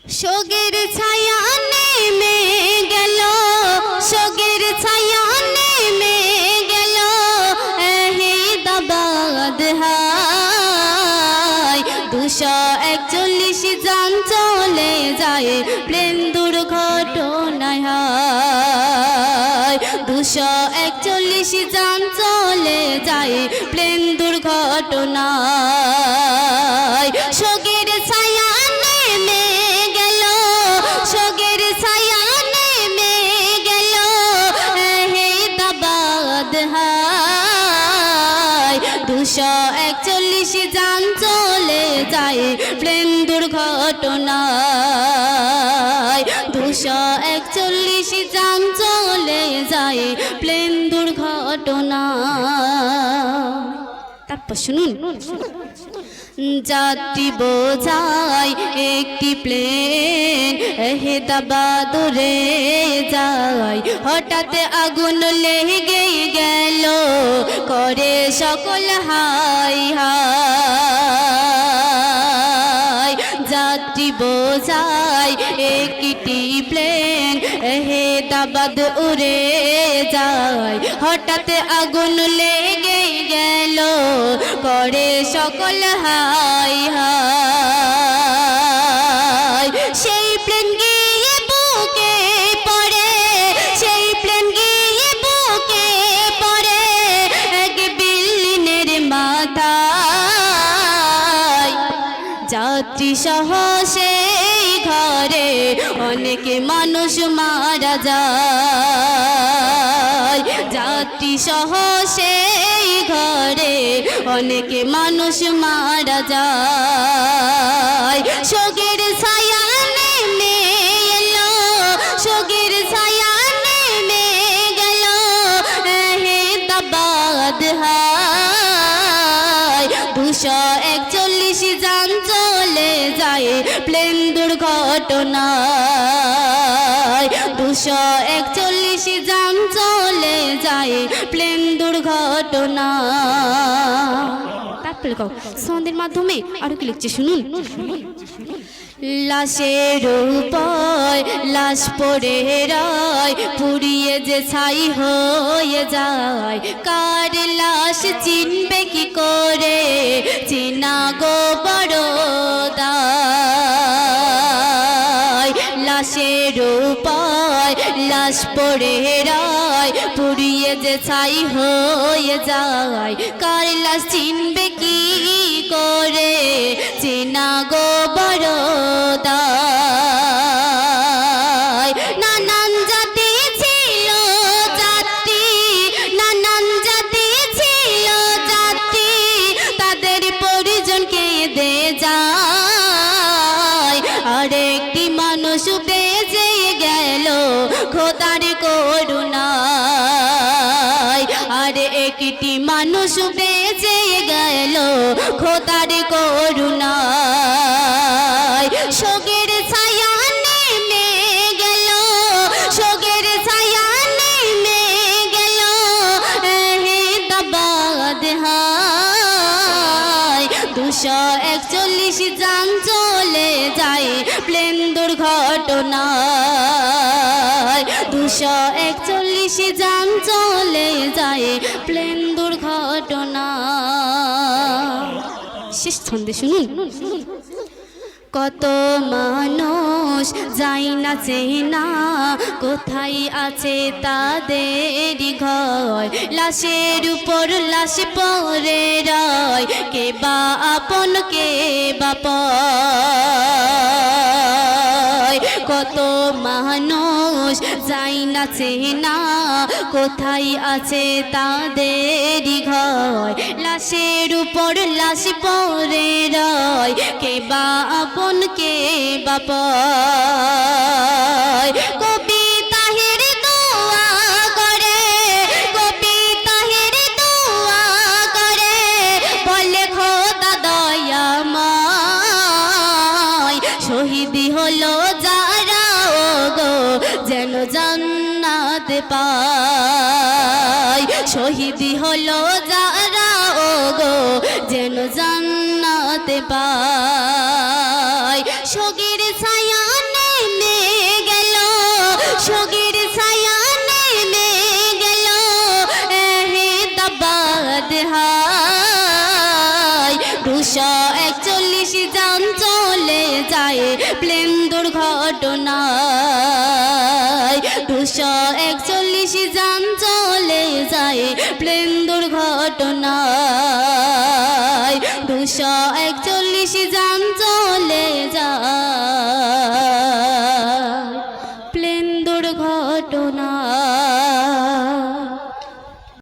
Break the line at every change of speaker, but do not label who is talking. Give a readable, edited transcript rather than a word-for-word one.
শোকের ছায়া নেমে গেল, শোকের ছায়া নেমে গেল, এহিদাবাদ হায় 241 জান চলে যায় প্লেন দুর্ঘটনায় হায় 241 জান চলে যায় প্লেন দুর্ঘটনায়। শোকের ছায়া নেমে গেল, শোকের ছায়া নেমে গেল, এহিদাবাদ হায় 241 জান চলে যায় প্লেন দুর্ঘটনায় 241 জান চলে যায় প্লেন দুর্ঘটনায়। তারপর শুনুন, যাত্রী বোঝায় একটি প্লেন এহিদাবাদ উড়ে যায়, হঠাৎ আগুন লেগে গেল করে সকল হাই হাই। যাত্রী বোঝায় একটি প্লেন এহিদাবাদ উড়ে যায়, হঠাৎ আগুন লেগে গেল করে সকল হাই হাই। সেই প্লেন গিয়ে বুকে পড়ে, সেই প্লেন গিয়ে বুকে পড়ে এক বিল্ডিংয়ের মাথায়, যাত্রী সহ সেই ঘরে অনেক মানুষ মারা যায়, যাত্রী সহ সেই ঘরে অনেক মানুষ মারা যায়। শোকের ছায়া নেমে এলো, শোকের ছায়া নেমে গেল, এহিদাবাদ হায় 241 জান চলে যায় প্লেন দুর্ঘটনায় 241 জান চলে যায় প্লেন দুর্ঘটনা। তারপরে সন্ধ্যের মাধ্যমে আরো কি লিখছে শুনুন। লাশের উপর লাশ পড়ে রয়, পুড়িয়ে যে ছাই হয়ে যায়, কার লাশ চিনবে কি করে, চিনা গো বড় দায়। লাশের উপর লাশ পড়ে রয়, পুড়িয়ে যে ছাই হয়ে যায়, কার লাশ চিনবে কি করে, চিনা গো বড় দায়। নানান জাতি ছিল যাত্রী, নানান জাতি ছিল যাত্রী, তাদের পরিজনকে দে যায়, আরেকটি মানুষ বেঁচে গেল খোদার করুণায়, আর একটি মানুষ বেঁচে গেল খোদার করুণায়। শোকের ছায়া নেমে গেল, শোকের ছায়া নেমে গেল, এহিদাবাদ হায় 241 জান চলে যায় প্লেন দুর্ঘটনায় 241 জান চলে যায় প্লেন দুর্ঘটনা। শেষ ছন্দে শুনুন। কত মানুষ যায় না চেনা, কোথায় আছে তাদের ঘর, লাশের উপর লাশ পড়ে রয়, কে বা আপন কে বা পর। কত মানুষ যায় না চেনা, কোথায় আছে তাদের ঘর, লাশের উপর লাশ পড়ে রয়, কে বা আপন কে বা পর। কবি তাহের দোয়া করে, কবি তাহের দোয়া করে, বলে খোদা দয়াময়, শহীদ হলো যারা ও গো যেন জান্নাত পায়, শহীদ হলো যারা ও গো যেন জান্নাত পায়। শোকের ছায়া ভাই 241 যান চলে যায় প্লেন দুর্ঘটনায় 241 যান চলে যায় প্লেন দুর্ঘটনায় 241 যান